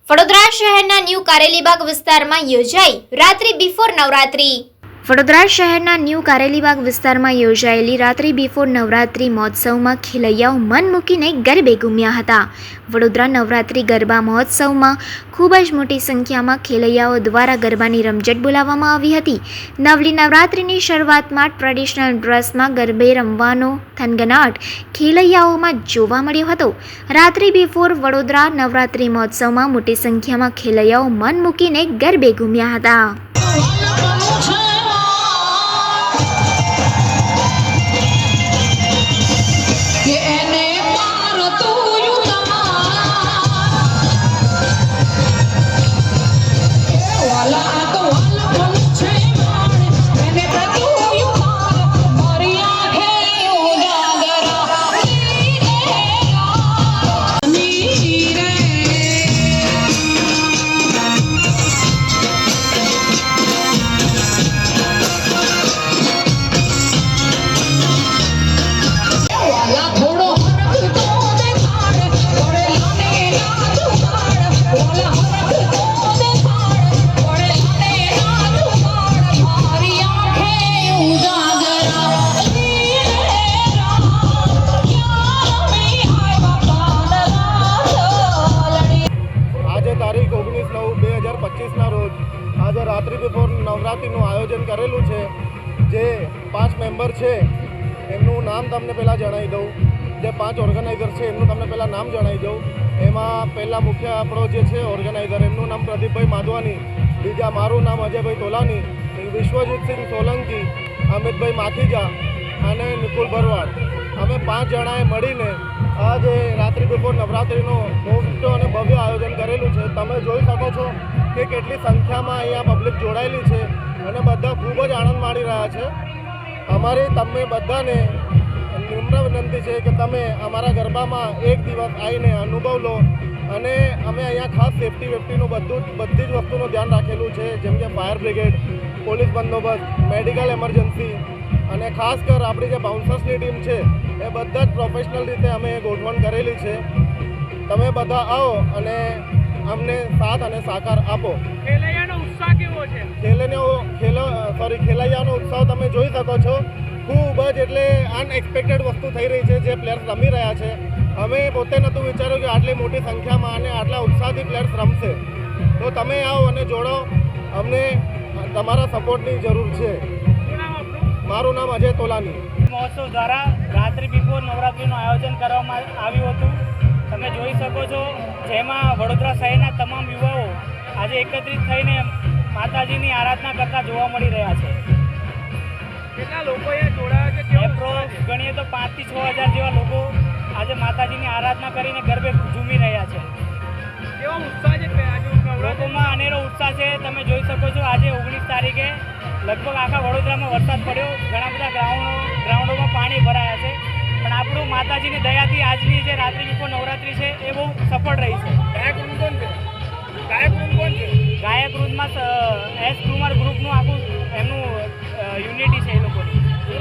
વડોદરા શહેરના ન્યૂ કારેલીબાગ વિસ્તારમાં યોજાઈ રાત્રિ બિફોર નવરાત્રી। વડોદરા શહેરના ન્યૂ કારેલીબાગ વિસ્તારમાં યોજાયેલી રાત્રિ બિફોર નવરાત્રી મહોત્સવમાં ખેલૈયાઓ મન મૂકીને ગરબે ઘૂમ્યા હતા। વડોદરા નવરાત્રી ગરબા મહોત્સવમાં ખૂબ જ મોટી સંખ્યામાં ખેલૈયાઓ દ્વારા ગરબાની રમઝટ બોલાવવામાં આવી હતી। નવલી નવરાત્રિની શરૂઆતમાં ટ્રેડિશનલ ડ્રેસમાં ગરબે રમવાનો થનગનાટ ખેલૈયાઓમાં જોવા મળ્યો હતો। રાત્રિ બિફોર વડોદરા નવરાત્રી મહોત્સવમાં મોટી સંખ્યામાં ખેલૈયાઓ મન મૂકીને ગરબે ઘૂમ્યા હતા। તારીખ 19/9/2025 રોજ આજે રાત્રિ બિફોર નવરાત્રિનું આયોજન કરેલું છે। જે 5 મેમ્બર છે એમનું નામ તમને પહેલાં જણાવી દઉં। જે 5 ઓર્ગેનાઇઝર છે એમનું તમને પહેલાં નામ જણાવી દઉં। એમાં પહેલાં મુખ્ય આપણો જે છે ઓર્ગેનાઇઝર એમનું નામ પ્રદીપભાઈ માધવાની, બીજા મારું નામ અજયભાઈ તોલાની, વિશ્વજીતસિંહ સોલંકી, અમિતભાઈ માખીજા અને નિકુલ ભરવાડ, અમે 5 જણાએ મળીને આજે રાત્રિ બિફોર નવરાત્રિનું મોટું અને ભવ્ય આયોજન કરેલું છે। તમે જોઈ શકો છો કે કેટલી સંખ્યામાં અહીંયા પબ્લિક જોડાયેલી છે અને બધા ખૂબ જ આનંદ માણી રહ્યા છે। અમારી તમે બધાને નમ્ર વિનંતી છે કે તમે અમારા ગરબામાં એક દિવસ આવીને અનુભવ લો। અને અમે અહીંયા ખાસ સેફ્ટીનું બધી જ વસ્તુનું ધ્યાન રાખેલું છે, જેમ કે ફાયર બ્રિગેડ, પોલીસ બંદોબસ્ત, મેડિકલ એમરજન્સી અને ખાસ કર આપણી જે બાઉન્સર્સની ટીમ છે એ બધા જ પ્રોફેશનલ રીતે અમે ગોઠવણ કરેલી છે। તમે બધા આવો અને અમને સાથ અને સહકાર આપો। ખેલૈયાનો ઉત્સાહ કેવો છે? ખેલૈયાનો ઉત્સાહ તમે જોઈ શકો છો, ખૂબ જ એટલે અનએક્સપેક્ટેડ વસ્તુ થઈ રહી છે જે પ્લેયર્સ રમી રહ્યા છે। અમે પોતે નહોતું વિચાર્યું કે આટલી મોટી સંખ્યામાં અને આટલા ઉત્સાહથી પ્લેયર્સ રમશે। તો તમે આવો અને જોડો, અમને તમારા સપોર્ટની જરૂર છે। મારું નામ અજય તોલાની। મહોત્સવ દ્વારા રાત્રિ બિફોર નવરાત્રિનું આયોજન કરવામાં આવ્યું હતું। તમે જોઈ શકો છો, જેમાં વડોદરા શહેરના તમામ યુવાઓ આજે એકત્રિત થઈને માતાજીની આરાધના કરતા જોવા મળી રહ્યા છે। કેટલા લોકો અહીંયા જોડાયા છે? એપ્રોક્સ ગણીએ તો 5 થી 6 હજાર જેવા લોકો આજે માતાજીની આરાધના કરીને ગરબે ઝૂમી રહ્યા છે। કેવો ઉત્સાહ છે લોકોમાં? અનેરો ઉત્સાહ છે। તમે જોઈ શકો છો, આજે 19 તારીખે લગભગ આખા વડોદરામાં વરસાદ પડ્યો, ઘણા બધા ગ્રાઉન્ડોમાં પાણી ભરાયા છે, પણ આપણું માતાજીની દયાથી આજની જે રાત્રિ બિફોર નવરાત્રિ છે એ બહુ સફળ રહી છે। ગાયક વૃંદમાં એસ કુમાર ગ્રુપનું આખું એમનું યુનિટી છે એ લોકોની।